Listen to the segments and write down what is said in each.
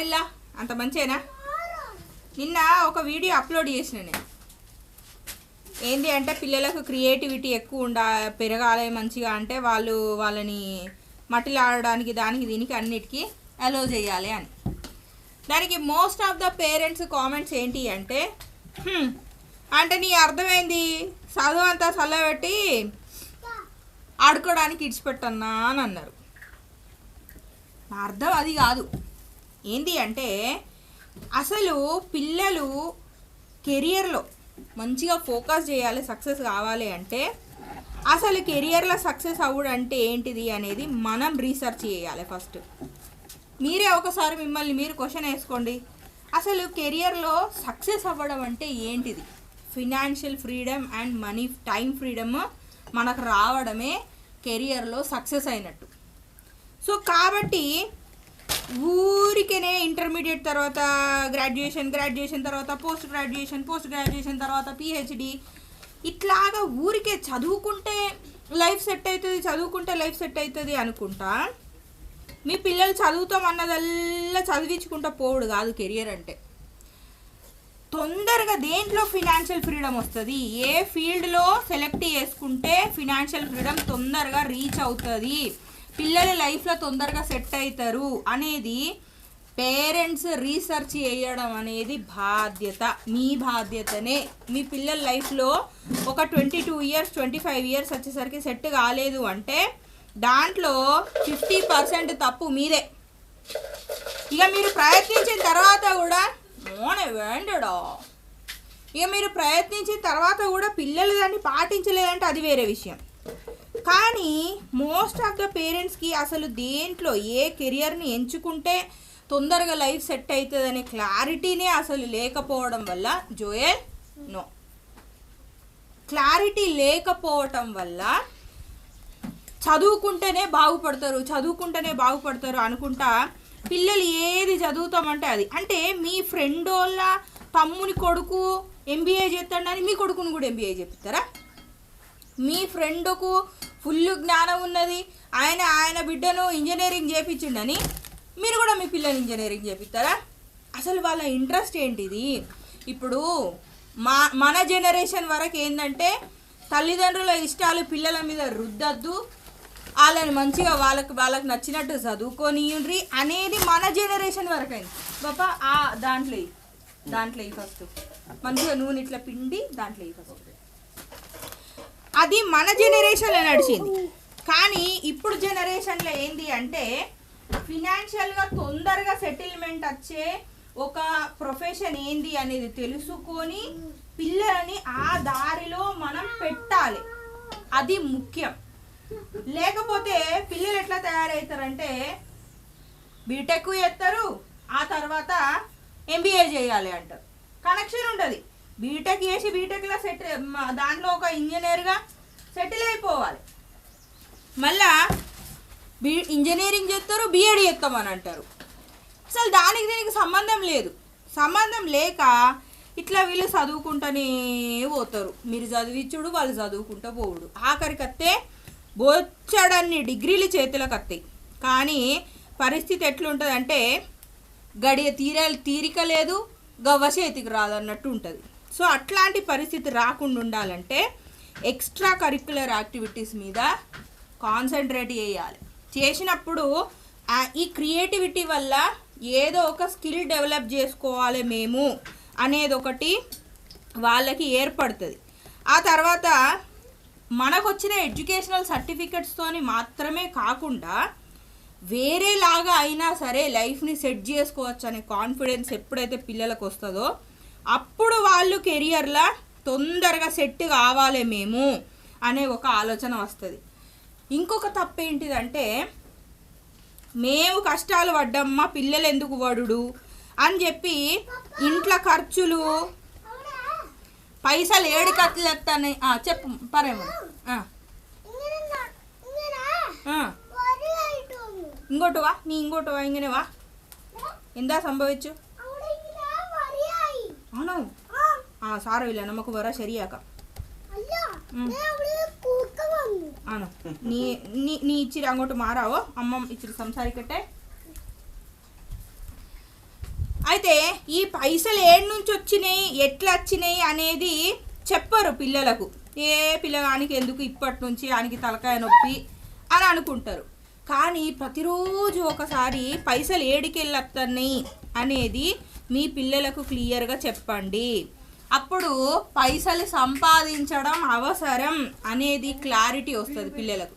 ఇలా అంత మంచేనా? నిన్న ఒక వీడియో అప్లోడ్ చేసిన నేను. ఏంటి అంటే పిల్లలకు క్రియేటివిటీ ఎక్కువ పెరగాలి మంచిగా అంటే వాళ్ళని మట్టిలో ఆడడానికి దానికి దీనికి అన్నిటికీ అలో చేయాలి అని. దానికి most of the parents comments ఏంటి అంటే అంటే నీ అర్థమైంది చదువు అంతా చల్లబెట్టి ఆడుకోవడానికి ఇడిచిపెట్టన్నా అని అన్నారు. నా అర్థం అది కాదు. ఏంటి అంటే అసలు పిల్లలు కెరియర్లో మంచిగా ఫోకస్ చేయాలి, సక్సెస్ కావాలి అంటే అసలు కెరియర్లో సక్సెస్ అవ్వడం అంటే ఏంటిది అనేది మనం రీసెర్చ్ చేయాలి. ఫస్ట్ మీరే ఒకసారి మిమ్మల్ని మీరు క్వశ్చన్ వేసుకోండి, అసలు కెరియర్లో సక్సెస్ అవ్వడం అంటే ఏంటిది? Financial freedom and money time freedom మనకు రావడమే కెరియర్లో సక్సెస్ అయినట్టు. సో కాబట్టి ఊరికేనే ఇంటర్మీడియట్ తర్వాత గ్రాడ్యుయేషన్ తర్వాత పోస్ట్ గ్రాడ్యుయేషన్ తర్వాత పిహెచ్డి ఇట్లాగా ఊరికే చదువుకుంటే లైఫ్ సెట్ అవుతుంది అనుకుంటా మీ పిల్లలు చదువుతాం అన్నదల్లా చదివించుకుంటా పోవుడు కాదు కెరియర్ అంటే. తొందరగా దేంట్లో ఫినాన్షియల్ ఫ్రీడమ్ వస్తుంది, ఏ ఫీల్డ్లో సెలెక్ట్ చేసుకుంటే ఫినాన్షియల్ ఫ్రీడమ్ తొందరగా రీచ్ అవుతుంది, పిల్లల లైఫ్లో తొందరగా సెట్ అవుతారు అనేది పేరెంట్స్ రీసెర్చ్ చేయడం అనేది బాధ్యత, మీ బాధ్యతనే. మీ పిల్లల లైఫ్లో ఒక 22 ఇయర్స్ 25 ఇయర్స్ వచ్చేసరికి సెట్ కాలేదు అంటే దాంట్లో 50% తప్పు మీదే. ఇక మీరు ప్రయత్నించిన తర్వాత కూడా పిల్లలు దాన్ని పాటించలేదంటే అది వేరే విషయం. కానీ మోస్ట్ ఆఫ్ ద పేరెంట్స్కి అసలు దేంట్లో ఏ కెరియర్ని ఎంచుకుంటే తొందరగా లైఫ్ సెట్ అవుతుంది అనే క్లారిటీనే అసలు లేకపోవడం వల్ల క్లారిటీ లేకపోవటం వల్ల చదువుకుంటేనే బాగుపడతారు అనుకుంటా పిల్లలు ఏది చదువుతామంటే అది. అంటే మీ ఫ్రెండ్ వాళ్ళ తమ్ముని కొడుకు ఎంబీఏ చేస్తాడని మీ కొడుకుని కూడా ఎంబీఏ చెప్తారా? మీ ఫ్రెండ్కు ఫుల్ జ్ఞానం ఉన్నది, ఆయన బిడ్డను ఇంజనీరింగ్ చేయించిండని మీరు కూడా మీ పిల్లలు ఇంజనీరింగ్ చేపిస్తారా? అసలు వాళ్ళ ఇంట్రెస్ట్ ఏంటిది? ఇప్పుడు మన జనరేషన్ వరకు ఏంటంటే తల్లిదండ్రుల ఇష్టాలు పిల్లల మీద రుద్దద్దు, వాళ్ళని మంచిగా వాళ్ళకి నచ్చినట్టు చదువుకొని అనేది మన జనరేషన్ వరకు అయింది. బాబా దాంట్లో ఫస్ట్ మంచిగా నూనె ఇట్లా పిండి దాంట్లో ఫస్ట్ అది మన జనరేషన్లో నడిచింది. కానీ ఇప్పుడు జనరేషన్లో ఏంది అంటే ఫినాన్షియల్గా తొందరగా సెటిల్మెంట్ వచ్చే ఒక ప్రొఫెషన్ ఏంది అనేది తెలుసుకొని పిల్లలని ఆ దారిలో మనం పెట్టాలి, అది ముఖ్యం. లేకపోతే పిల్లలు ఎట్లా తయారవుతారంటే బీటెక్ చేస్తారు, ఆ తర్వాత ఎంబీఏ చేయాలి అంటారు. కనెక్షన్ ఉంటుంది. బీటెక్ చేసి బీటెక్లో దాంట్లో ఒక ఇంజనీర్గా సెటిల్ అయిపోవాలి, మళ్ళా ఇంజనీరింగ్ చేస్తారు, బీఎడ్ చేస్తామని అంటారు. అసలు దానికి దీనికి సంబంధం లేక ఇట్లా వీళ్ళు చదువుకుంటూనే పోతారు. మీరు చదివించుడు, వాళ్ళు చదువుకుంటూ పోవుడు, ఆఖరికత్తే బొచ్చడన్ని డిగ్రీలు చేతులకు వస్తాయి. కానీ పరిస్థితి ఎట్లుంటుందంటే తీరిక లేదు, గవ్వ చేతికి రాదు అన్నట్టు ఉంటుంది. సో అట్లాంటి పరిస్థితి రాకుండా ఉండాలంటే ఎక్స్ట్రా కరిక్యులర్ యాక్టివిటీస్ మీద కాన్సన్ట్రేట్ చేయాలి. చేసినప్పుడు ఈ క్రియేటివిటీ వల్ల ఏదో ఒక స్కిల్ డెవలప్ చేసుకోవాలి మేము అనేది ఒకటి వాళ్ళకి ఏర్పడుతుంది. ఆ తర్వాత మనకు వచ్చిన ఎడ్యుకేషనల్ సర్టిఫికెట్స్తోని మాత్రమే కాకుండా వేరేలాగా అయినా సరే లైఫ్ని సెట్ చేసుకోవచ్చు అనే కాన్ఫిడెన్స్ ఎప్పుడైతే పిల్లలకు వస్తుందో అప్పుడు వాళ్ళు కెరియర్లో తొందరగా సెట్ కావాలి మేము అనే ఒక ఆలోచన వస్తుంది. ఇంకొక తప్పు ఏంటిదంటే మేము కష్టాలు పడ్డమ్మా పిల్లలు ఎందుకు పడుడు అని చెప్పి ఇంట్లో ఖర్చులు పైసలు ఏడు ఖర్చులు ఎత్తాయి. చెప్పు పరేమో ఇంకోటివా ఇంకనేవా ఎందా సంభవించు అవును సారವಿಲ್ಲ ನಮಕು ಬರ ಶರಿಯಾಕ అవును నీ ఇచ్చిరి అంగోటి మారావో అమ్మ ఇచ్చిరి సంసారికట్టే అయితే ఈ పైసలు ఏడు నుంచి వచ్చినాయి, ఎట్లా వచ్చినాయి అనేది చెప్పరు పిల్లలకు. పిల్లగానికి ఎందుకు ఇప్పటి నుంచి ఆయనకి తలకాయ నొప్పి అని అనుకుంటారు. కానీ ప్రతిరోజు ఒకసారి పైసలు ఏడికెళ్ళొస్తున్నాయి అనేది మీ పిల్లలకు క్లియర్గా చెప్పండి. అప్పుడు పైసలు సంపాదించడం అవసరం అనేది క్లారిటీ వస్తుంది పిల్లలకు.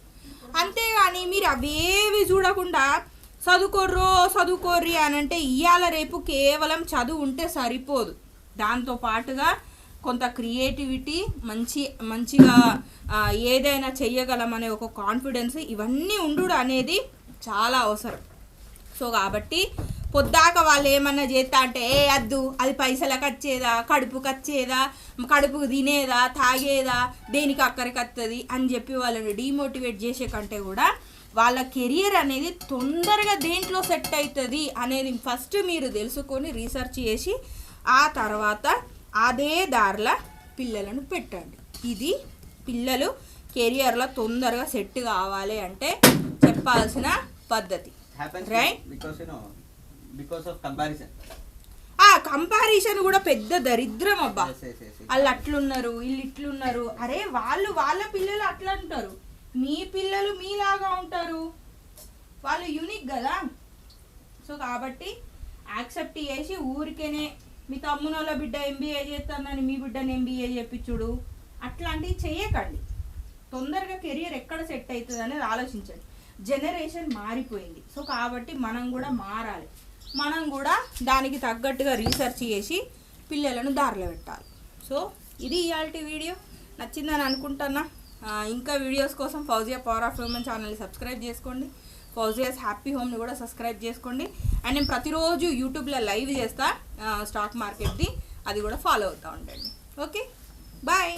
అంతేగాని మీరు అవేవి చూడకుండా చదువుకోర్రి అని అంటే ఇవాళ రేపు కేవలం చదువు ఉంటే సరిపోదు. దాంతో పాటుగా కొంత క్రియేటివిటీ, మంచిగా ఏదైనా చెయ్యగలమనే ఒక కాన్ఫిడెన్స్, ఇవన్నీ ఉండు అనేది చాలా అవసరం. సో కాబట్టి పొద్దాక వాళ్ళు ఏమన్నా చేస్తా అంటే అద్దు, అది పైసలకు వచ్చేదా, కడుపుకి వచ్చేదా, కడుపుకు తినేదా, తాగేదా, దేనికి అక్కడికి వస్తుంది అని చెప్పి వాళ్ళని డీమోటివేట్ చేసే కంటే కూడా వాళ్ళ కెరియర్ అనేది తొందరగా దేంట్లో సెట్ అవుతుంది అనేది ఫస్ట్ మీరు తెలుసుకొని రీసెర్చ్ చేసి ఆ తర్వాత అదే దారిలో పిల్లలను పెట్టండి. ఇది పిల్లలు కెరియర్లో తొందరగా సెట్ కావాలి అంటే చెప్పాల్సిన పద్ధతి, రైట్? కంపారిజన్ కూడా పెద్ద దరిద్రం అబ్బా. వాళ్ళు అట్లున్నారు, వీళ్ళు ఇట్లున్నారు. అరే వాళ్ళ పిల్లలు అట్లా అంటారు, మీ పిల్లలు మీలాగా ఉంటారు, వాళ్ళు యూనిక్ కదా. సో కాబట్టి యాక్సెప్ట్ చేసి ఊరికేనే మీ తమ్మునోళ్ళ బిడ్డ ఎంబీఏ చేస్తానని మీ బిడ్డని ఎంబీఏ చేయించుడు అట్లాంటివి చేయకండి. తొందరగా కెరియర్ ఎక్కడ సెట్ అవుతుంది అనేది ఆలోచించండి. జనరేషన్ మారిపోయింది. సో కాబట్టి మనం కూడా మారాలి. మనం కూడా దానికి తగ్గట్టుగా రీసెర్చ్ చేసి పిల్లలను దారిలో పెట్టాలి. సో ఇది ఇవాల్టి వీడియో. నచ్చిందని అనుకుంటున్నా. ఇంకా వీడియోస్ కోసం ఫౌజియా పవర్ ఆఫ్ ఉమెన్ ఛానల్ని సబ్స్క్రైబ్ చేసుకోండి. ఫౌజియాస్ హ్యాపీ హోమ్ని కూడా సబ్స్క్రైబ్ చేసుకోండి. అండ్ నేను ప్రతిరోజు యూట్యూబ్లో లైవ్ చేస్తా స్టాక్ మార్కెట్ది, అది కూడా ఫాలో అవుతూ ఉండండి. Okay, bye.